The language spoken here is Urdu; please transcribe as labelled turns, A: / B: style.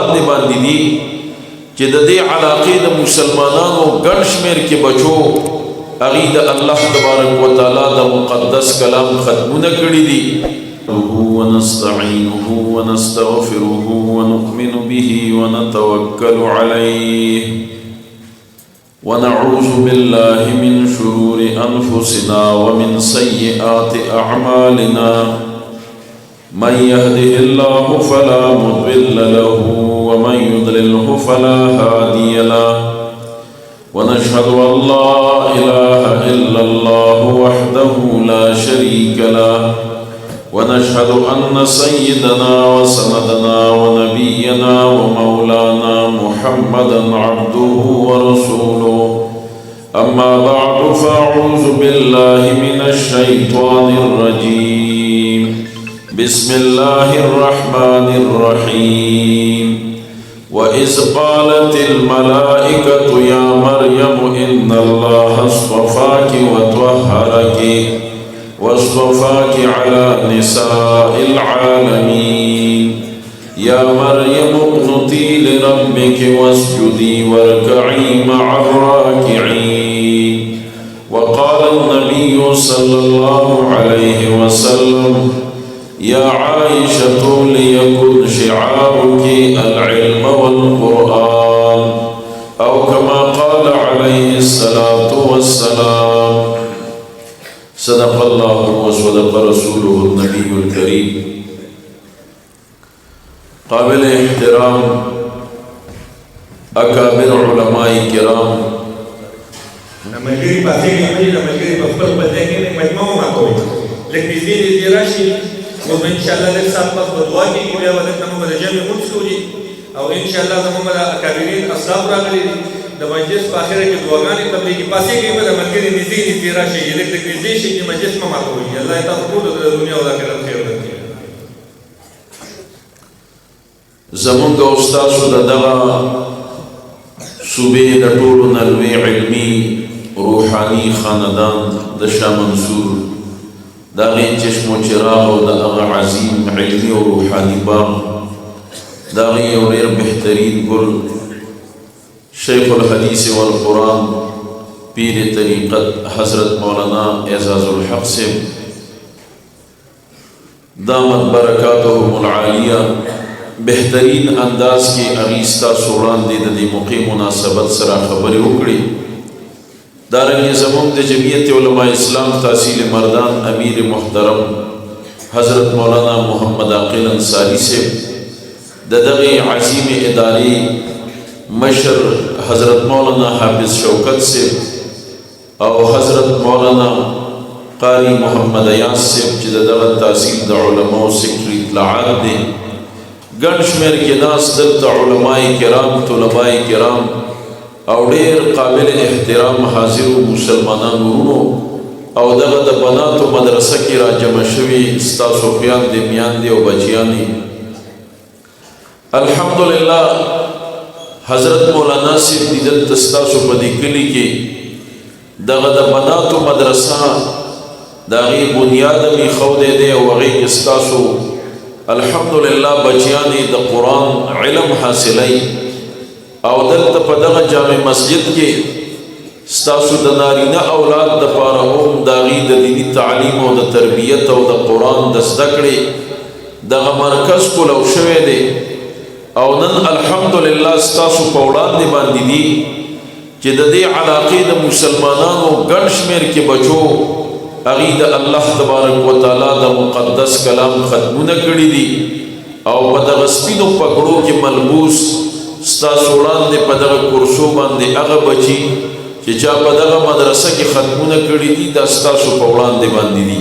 A: وړاندې باندې دي چې د دې علاقې د مسلمانانو ګڼ شمېر کې بچو هغوی د الله تبارک وتعالی د مقدس کلام ختمونه کړي دي. ونستعينه ونستغفره ونؤمن به ونتوكل عليه ونعوذ بالله من شرور أنفسنا ومن سيئات أعمالنا من يهده الله فلا مضل له ومن يضلله فلا هادي له ونشهد أن لا إله إلا الله وحده لا شريك له ونشهد أن سيدنا وسندنا ونبينا ومولانا محمدا عبده ورسوله. أما بعد فأعوذ بالله من الشيطان الرجيم. بسم الله الرحمن الرحيم. وإذ قالت الملائكة يا مريم إن الله اصطفاك وطهرك واصطفاك على نساء العالمين يا مريم اقنتي لربك واسجدي واركعي مع الراكعين. وقال النبي صلى الله عليه وسلم يا عائشة ليكن شعارك العلم والقرآن أو كما قال عليه الصلاة والسلام. صدق الله وصدق رسوله النبي الكريم. قابل احترام اکابر علماء کرام
B: ملګری پاتې کېږي د ملګری په خپل بدن کې مجموعه ما کوي لکه دې دې راشي او ان شاء الله د سات په دعا کې بیا ولته موږ د جمع مسوري او ان شاء الله زموږ د اکابرین اصحاب راغلي د مجلس په اخر کې دعاګانې تبلیغي پاتې کېږي د ملګری دې راشي لکه دې شي چې مجلس ما کوي الله تاسو ټول د دنیا او آخرت خیر ورکړي.
A: زمونږ استادو د دغه صوبې د ټولو نه لوی علمي روحاني خاندان د شاه منصور د هغې چشم و چراغ او د هغه عظیم علمي او روحاني باغ د هغې یو ډېر بهترین ګل شیخ الحدیث والقرآن پیر طریقت حضرت مولانا اعزاز الحق صاحب دامت برکاتهم العالیہ بہترین انداز کی اغیستا سوران دے دے موقع مناسبت سرا خبر اکڑی دارنگی زمون دے جمعیت علماء اسلام تحصیل مردان امیر محترم حضرت مولانا محمد عاقل انصاری سے ددغی عظیم اداری مشر حضرت مولانا حافظ شوکت سے او حضرت مولانا قاری محمد ایاز سے ددغ تحصیل دا علماء سکری اطلاعات دے ګڼ شمېر کې ناست دلته علماء کرام طلباء کرام او ډېر قابل احترام حاضرو مسلمانانو ورونو او دغه د بناتو مدرسه کې را جمع شوي ستاسو خویندې میاندې او بچیانې الحمدلله حضرت مولانا صاحب دې دلته ستاسو په دې کلي کې دغه د بناتو مدرسه د هغې بنیاد هم ایښودی دی او هغې کې ستاسو الحمدلله بچیانی د قرآن علم حاصلی او دلته په دغه جامع مسجد کې ستاسو د نارینه اولاد دپاره هم د هغې د دیني تعلیم او د تربیت او د قرآن د زده کړې دغه مرکز کولو شوی دی او نن الحمدلله ستاسو په وړاندې باندې دي چې د دې علاقې د مسلمانانو ګڼ شمېر کې بچو هغوی د الله تبارک وتعالی د مقدس کلام ختمونه کړي دي او په دغه سپینو پګړو کې ملبوس ستاسو وړاندې په دغه کرسو باندې هغه بچي چې چا په دغه مدرسه کې ختمونه کړي دي دا ستاسو په وړاندې باندې دي